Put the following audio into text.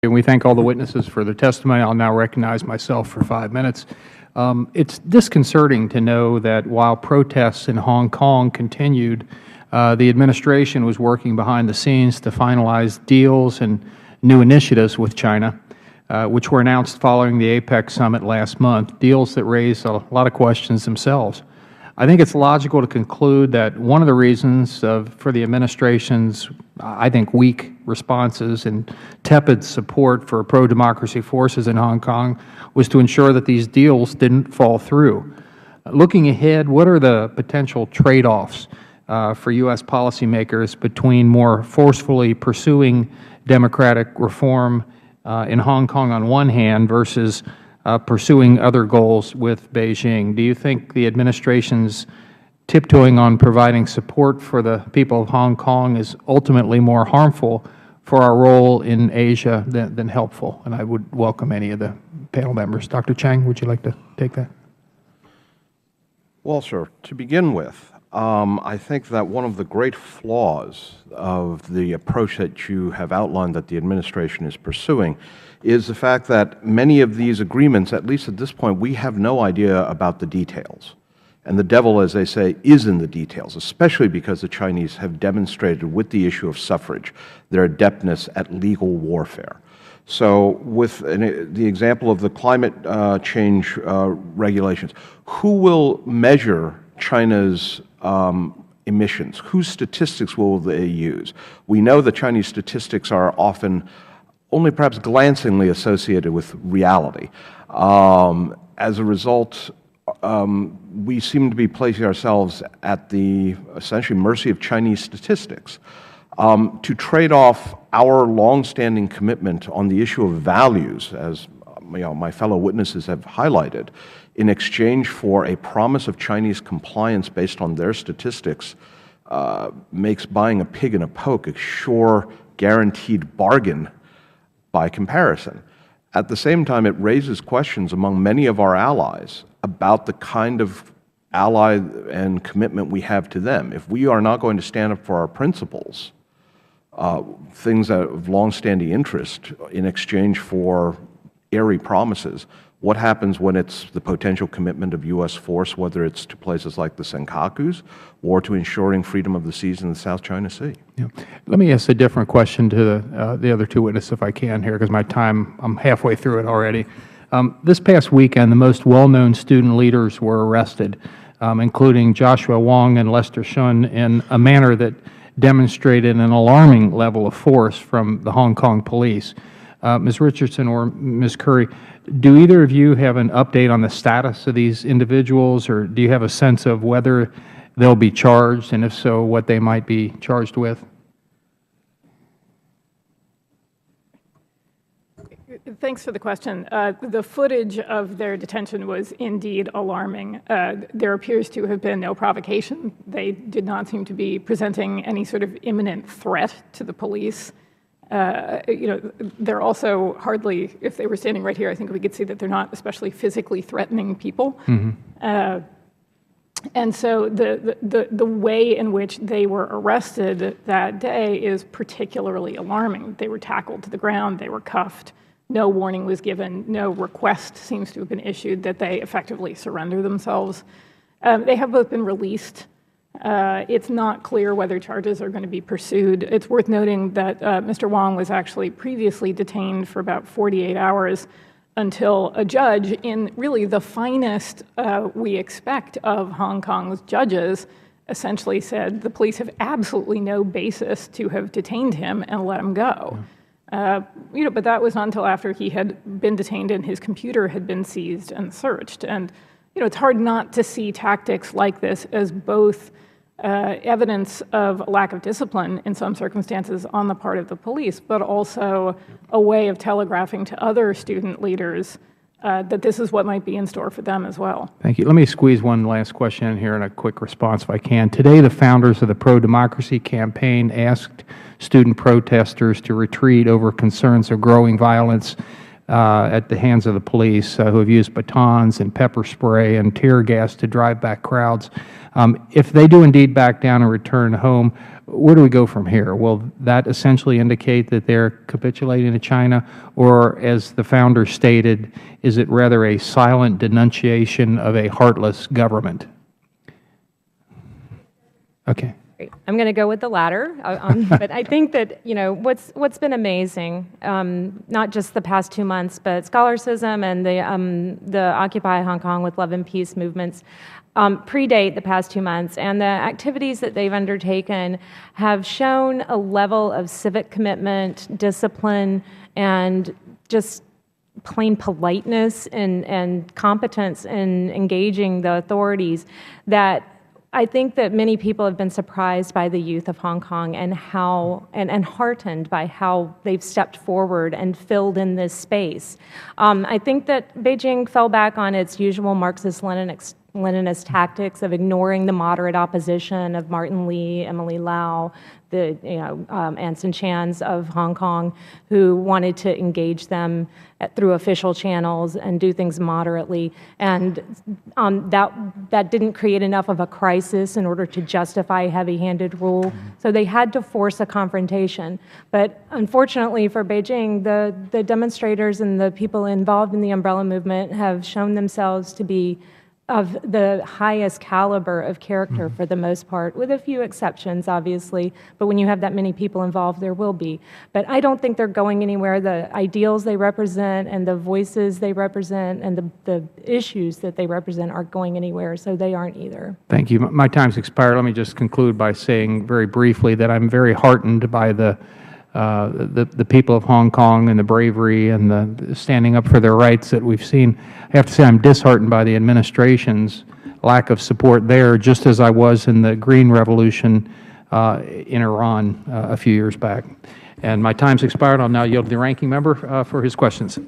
And we thank all the witnesses for their testimony. I'll now recognize myself for 5 minutes. It's disconcerting to know that while protests in Hong Kong continued, the administration was working behind the scenes to finalize deals and new initiatives with China, which were announced following the APEC summit last month, deals that raise a lot of questions themselves. I think it's logical to conclude that one of the reasons for the administration's, I think, weak responses and tepid support for pro-democracy forces in Hong Kong was to ensure that these deals didn't fall through. Looking ahead, what are the potential trade-offs for U.S. policymakers between more forcefully pursuing democratic reform in Hong Kong on one hand versus pursuing other goals with Beijing? Do you think the administration's tiptoeing on providing support for the people of Hong Kong is ultimately more harmful for our role in Asia than helpful? And I would welcome any of the panel members. Dr. Chang, would you like to take that? Well, sir, to begin with, I think that one of the great flaws of the approach that you have outlined that the administration is pursuing is the fact that many of these agreements, at least at this point, we have no idea about the details. And the devil, as they say, is in the details, especially because the Chinese have demonstrated with the issue of suffrage their adeptness at legal warfare. So with the example of the climate change regulations, who will measure China's emissions? Whose statistics will they use? We know that Chinese statistics are often only perhaps glancingly associated with reality. As a result, we seem to be placing ourselves at the essentially mercy of Chinese statistics. To trade off our longstanding commitment on the issue of values, as my fellow witnesses have highlighted, in exchange for a promise of Chinese compliance based on their statistics, makes buying a pig in a poke a sure, guaranteed bargain by comparison. At the same time, it raises questions among many of our allies about the kind of ally and commitment we have to them. If we are not going to stand up for our principles, things of longstanding interest in exchange for airy promises, what happens when it's the potential commitment of U.S. force, whether it's to places like the Senkakus or to ensuring freedom of the seas in the South China Sea? Yeah. Let me ask a different question to the other two witnesses, if I can here, because my time, I'm halfway through it already. This past weekend, the most well-known student leaders were arrested, including Joshua Wong and Lester Shun, in a manner that demonstrated an alarming level of force from the Hong Kong police. Ms. Richardson or Ms. Curry, do either of you have an update on the status of these individuals, or do you have a sense of whether they'll be charged, and if so, what they might be charged with? Thanks for the question. The footage of their detention was indeed alarming. There appears to have been no provocation. They did not seem to be presenting any sort of imminent threat to the police. They're also hardly, if they were standing right here, I think we could see that they're not especially physically threatening people. Mm-hmm. And so the way in which they were arrested that day is particularly alarming. They were tackled to the ground, they were cuffed, no warning was given, no request seems to have been issued that they effectively surrender themselves. They have both been released. It's not clear whether charges are going to be pursued. It's worth noting that Mr. Wong was actually previously detained for about 48 hours until a judge, in really the finest we expect of Hong Kong's judges, essentially said the police have absolutely no basis to have detained him and let him go. But that was not until after he had been detained and his computer had been seized and searched. And it's hard not to see tactics like this as both evidence of a lack of discipline in some circumstances on the part of the police, but also a way of telegraphing to other student leaders that this is what might be in store for them as well. Thank you. Let me squeeze one last question in here and a quick response if I can. Today, the founders of the Pro-Democracy Campaign asked student protesters to retreat over concerns of growing violence at the hands of the police, who have used batons and pepper spray and tear gas to drive back crowds. If they do indeed back down and return home, where do we go from here? Will that essentially indicate that they're capitulating to China? Or, as the founder stated, is it rather a silent denunciation of a heartless government? Okay. Great. I'm going to go with the latter, but I think that what's been amazing, not just the past 2 months, but scholarsism and the Occupy Hong Kong with Love and Peace movements predate the past 2 months, and the activities that they've undertaken have shown a level of civic commitment, discipline, and just plain politeness and competence in engaging the authorities that I think that many people have been surprised by the youth of Hong Kong and and heartened by how they've stepped forward and filled in this space. I think that Beijing fell back on its usual Marxist-Leninist tactics of ignoring the moderate opposition of Martin Lee, Emily Lau, the Anson Chans of Hong Kong, who wanted to engage them through official channels and do things moderately, and that didn't create enough of a crisis in order to justify heavy-handed rule. So they had to force a confrontation. But unfortunately for Beijing, the demonstrators and the people involved in the umbrella movement have shown themselves to be of the highest caliber of character for the most part, with a few exceptions, obviously. But when you have that many people involved, there will be. But I don't think they're going anywhere. The ideals they represent and the voices they represent and the issues that they represent aren't going anywhere, so they aren't either. Thank you. My time's expired. Let me just conclude by saying very briefly that I'm very heartened by the people of Hong Kong and the bravery and the standing up for their rights that we've seen. I have to say I'm disheartened by the administration's lack of support there, just as I was in the Green Revolution in Iran a few years back. And my time's expired. I'll now yield to the ranking member for his questions.